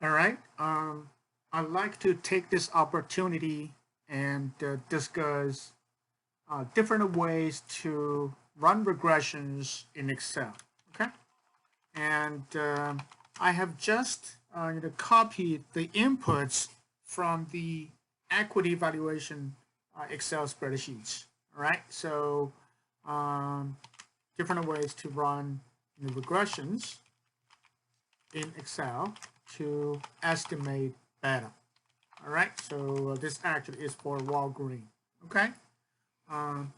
All right. I'd like to take this opportunity and discuss different ways to run regressions in Excel. Okay. And I have just copied the inputs from the equity valuation Excel spreadsheets. All right. So um, different ways to run regressions in Excel to estimate beta. All right, so this actually is for Walgreen. Okay, um,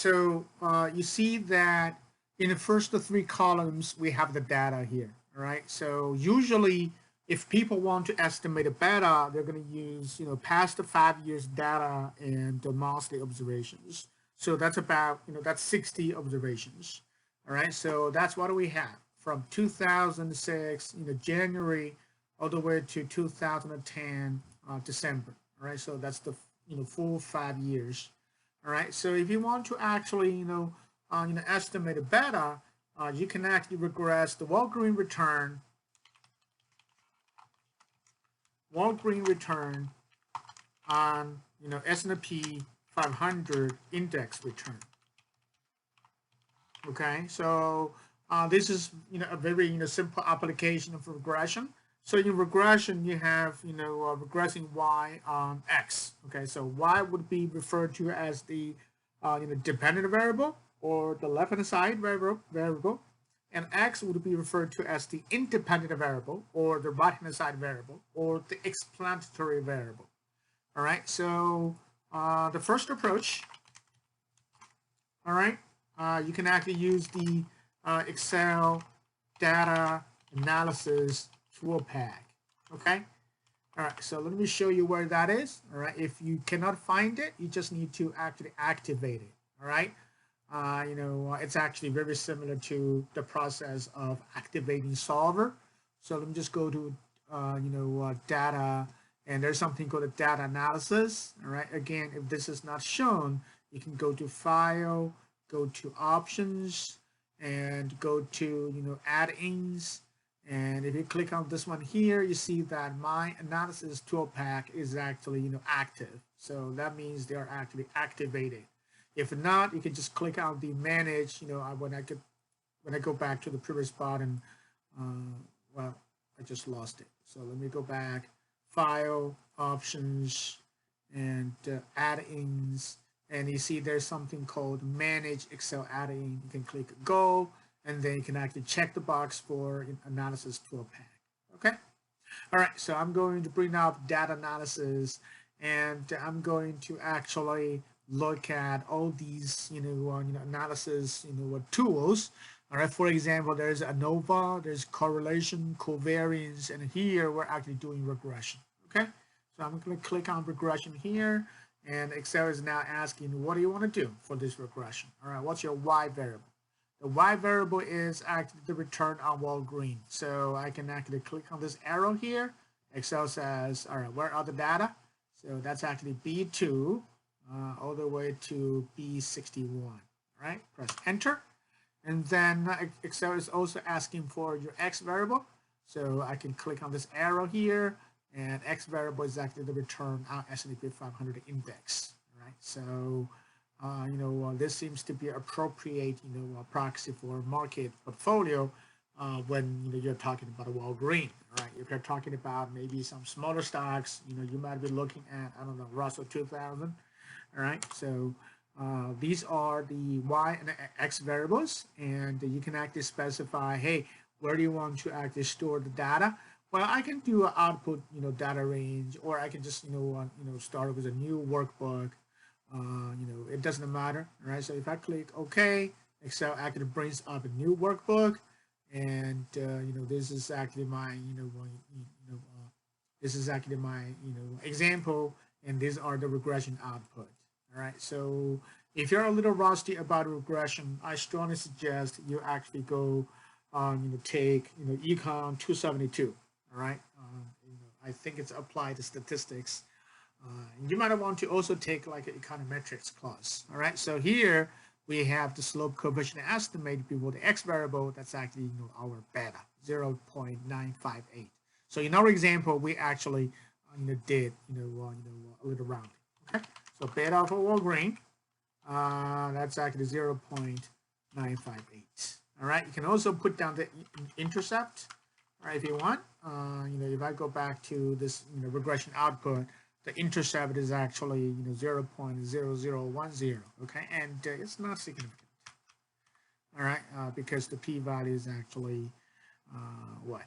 you see that in the first three columns we have the data here. All right, so usually if people want to estimate a beta, they're going to use past 5 years data and the monthly observations. So that's about that's 60 observations. All right, so that's what we have from 2006, January, all the way to 2010 December. All right, so that's the full 5 years. All right, so if you want to actually estimate a beta, you can actually regress the Walgreen return, on S&P 500 index return. Okay, so this is a very simple application of regression. So in regression, you have regressing y on x. Okay, so y would be referred to as the dependent variable or the left-hand side variable, and x would be referred to as the independent variable or the right-hand side variable or the explanatory variable. All right, so the first approach, all right, you can actually use the Excel Data Analysis Toolpak. Okay. All right. So let me show you where that is. All right. If you cannot find it, you just need to actually activate it. All right. It's actually very similar to the process of activating solver. So let me just go to data, and there's something called a data analysis. All right. Again, if this is not shown, you can go to file, go to options, and go to add-ins. And if you click on this one here, you see that my analysis toolpak is actually active. So that means they are actually activated. If not, you can just click on the manage. When I go back to the previous button, well, I just lost it. So let me go back, file, options, and add-ins. And you see there's something called manage Excel add-in. You can click go, and then you can actually check the box for analysis toolpak. Okay. All right. So I'm going to bring up data analysis, and I'm going to actually look at all these analysis tools. All right. For example, there's ANOVA, there's correlation, covariance, and here we're actually doing regression. Okay. So I'm going to click on regression here. And Excel is now asking, what do you want to do for this regression? All right, what's your Y variable? The Y variable is actually the return on Walgreen. So I can actually click on this arrow here. Excel says, all right, where are the data? So that's actually B2 all the way to B61. All right, press enter. And then Excel is also asking for your X variable. So I can click on this arrow here, and X variable is actually the return on S&P 500 index. Right? So, this seems to be appropriate, proxy for market portfolio when you're talking about a Walgreen. Right? If you're talking about maybe some smaller stocks, you might be looking at Russell 2000. All right, so these are the Y and X variables, and you can actually specify, hey, where do you want to actually store the data? Well, I can do an output, data range, or I can just, start with a new workbook. It doesn't matter, right? So if I click OK, Excel actually brings up a new workbook, and this is actually my, this is actually my, example, and these are the regression output. All right. So if you're a little rusty about regression, I strongly suggest you actually go, take, Econ 272. All right. I think it's applied to statistics. You might want to also take like an econometrics class. All right. So here we have the slope coefficient estimate before the X variable. That's actually our beta, 0.958. So in our example, we actually did a little rounding. Okay, so beta of overall green, that's actually 0.958. All right, you can also put down the intercept, all right, if you want. If I go back to this regression output, the intercept is actually 0.0010. Okay, and it's not significant. All right, because the p-value is actually what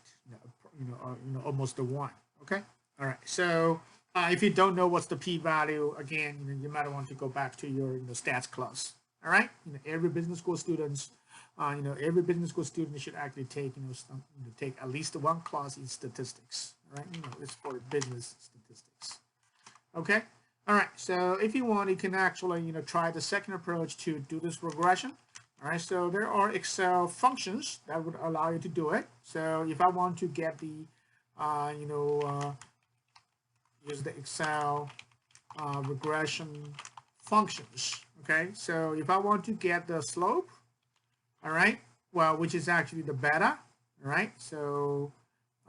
almost a 1. Okay, all right. So if you don't know what's the p-value, again, you might want to go back to your stats class. All right, every business school students, every business school student should actually take take at least one class in statistics. All right, it's for business statistics. Okay, all right. So if you want, you can actually try the second approach to do this regression. All right, so there are Excel functions that would allow you to do it. So if I want to get the, use the Excel regression functions. Okay, so if I want to get the slope, all right, well, which is actually the beta, all right. So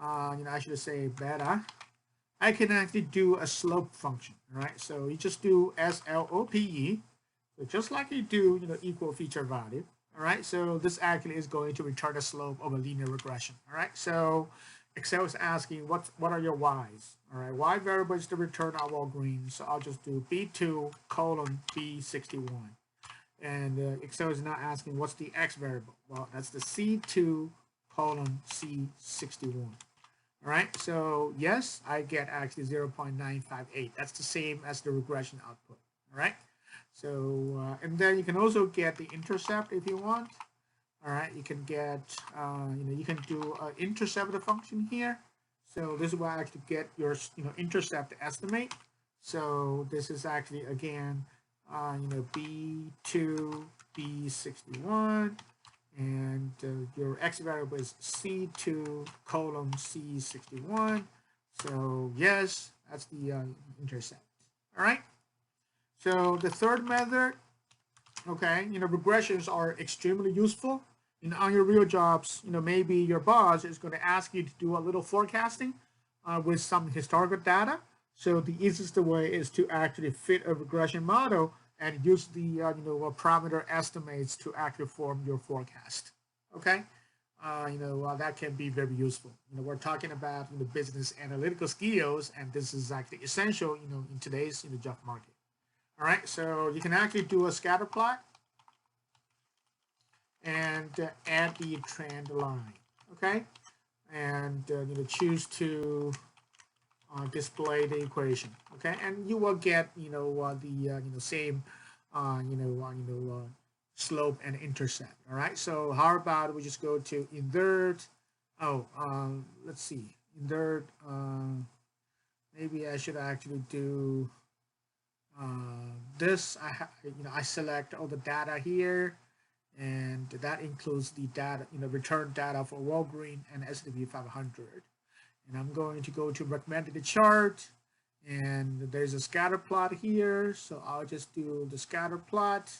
I should say beta. I can actually do a slope function. All right, so you just do SLOPE. So just like you do, equal feature value, all right? So this actually is going to return the slope of a linear regression, all right? So Excel is asking what are your y's, all right? Y variable is the return overall green, so I'll just do B2 colon B61. And Excel is now asking what's the x variable? Well, that's the C2 colon C61. All right, so yes, I get actually 0.958. That's the same as the regression output, all right? So, and then you can also get the intercept if you want. All right, you can get, you can do an intercept function here. So this is where I actually get your, intercept estimate. So this is actually, again, B2, B61, and your x variable is C2 colon C61. So yes, that's the intercept. All right. So the third method, okay, regressions are extremely useful. On your real jobs, maybe your boss is going to ask you to do a little forecasting with some historical data. So the easiest way is to actually fit a regression model and use the parameter estimates to actually form your forecast. Okay, that can be very useful. We're talking about business analytical skills, and this is actually essential in today's job market. All right, so you can actually do a scatter plot and add the trend line, okay? And choose to display the equation, okay? And you will get the same slope and intercept. All right, so how about we just go to insert? Let's see, insert. Maybe I should actually do this. I select all the data here, and that includes the data, return data for Walgreen and S&P 500. And I'm going to go to recommended chart, and there's a scatter plot here, so I'll just do the scatter plot.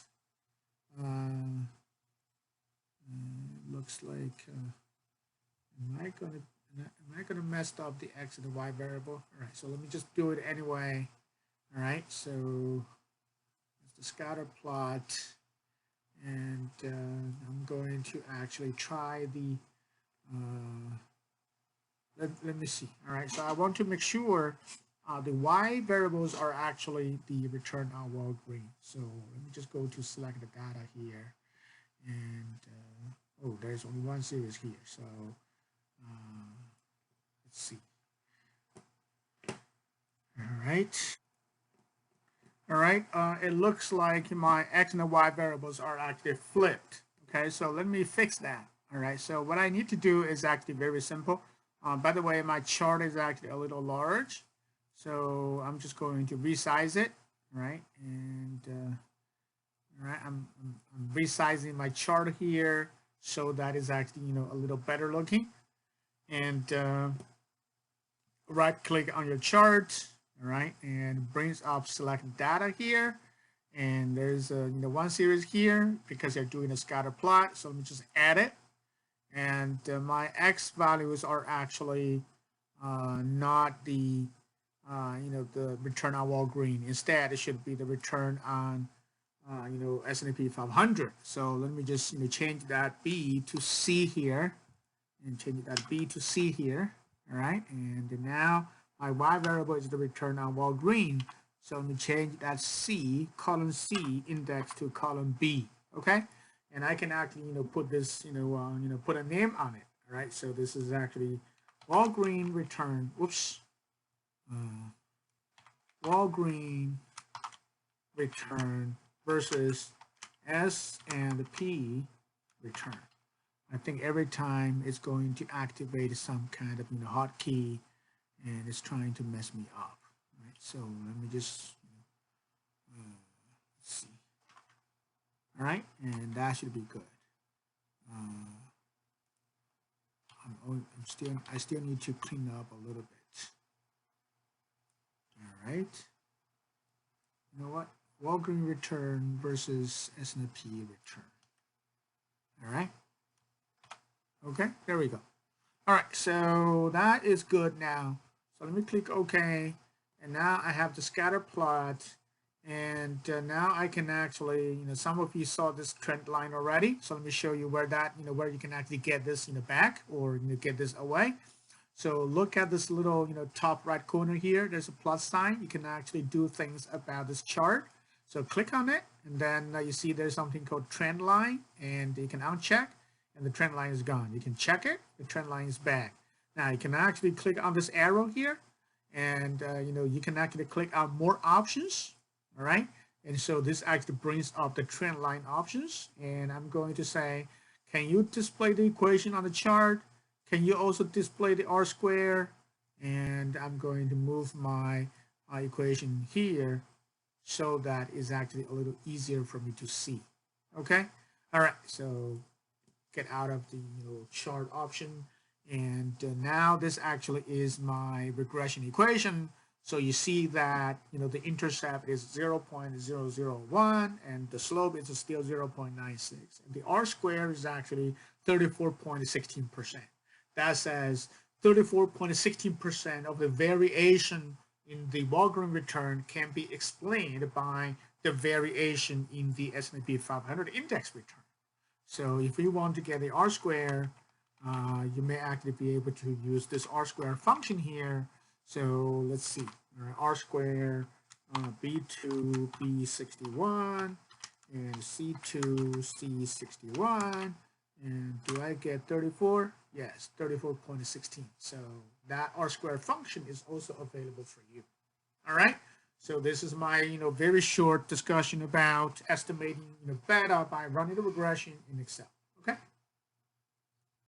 Looks like am I gonna mess up the x and the y variable? All right, so let me just do it anyway. All right, so it's the scatter plot, and I'm going to actually try the let me see. All right, so I want to make sure the y variables are actually the return on Walgreen. So let me just go to select the data here, and oh, there's only one series here. So let's see. All right. All right, it looks like my x and the y variables are actually flipped. Okay, so let me fix that. All right, so what I need to do is actually very simple. By the way, my chart is actually a little large, so I'm just going to resize it. Right, and all right, I'm resizing my chart here so that is actually a little better looking. And right click on your chart. All right, and brings up select data here, and there's one series here because you're doing a scatter plot. So let me just add it, and my x values are actually not the the return on Walgreen. Instead, it should be the return on S&P 500. So let me just change that B to C here, and change that B to C here. All right, and now my Y variable is the return on Walgreen. So let me change that C, column C index to column B. Okay, and I can actually put this put a name on it. All right, so this is actually Walgreen return. Whoops. Walgreen return versus S&P return. I think every time it's going to activate some kind of hotkey, and it's trying to mess me up. Right? So let me just let's see. All right, and that should be good. I still need to clean up a little bit. All right. You know what? Walgreen return versus S&P return. All right. Okay, there we go. All right, so that is good now. So let me click OK, and now I have the scatter plot, and now I can actually, some of you saw this trend line already. So let me show you where that, where you can actually get this, back, or get this away. So look at this little, top right corner here. There's a plus sign. You can actually do things about this chart. So click on it, and then you see there's something called trend line, and you can uncheck, and the trend line is gone. You can check it, the trend line is back. Now you can actually click on this arrow here, and you can actually click on more options. All right, and so this actually brings up the trend line options, and I'm going to say, can you display the equation on the chart? Can you also display the R square? And I'm going to move my equation here so that is actually a little easier for me to see. Okay, all right, so get out of the chart option, and now this actually is my regression equation. So you see that the intercept is 0.001, and the slope is still 0.96, and the R square is actually 34.16%. That says 34.16% of the variation in the Walgreen return can be explained by the variation in the S&P 500 index return. So if you want to get the R square, you may actually be able to use this R square function here. So let's see, R square, B2, B61, and C2, C61. And do I get 34? Yes, 34.16. So that R square function is also available for you. All right. So this is my very short discussion about estimating beta by running the regression in Excel. Okay.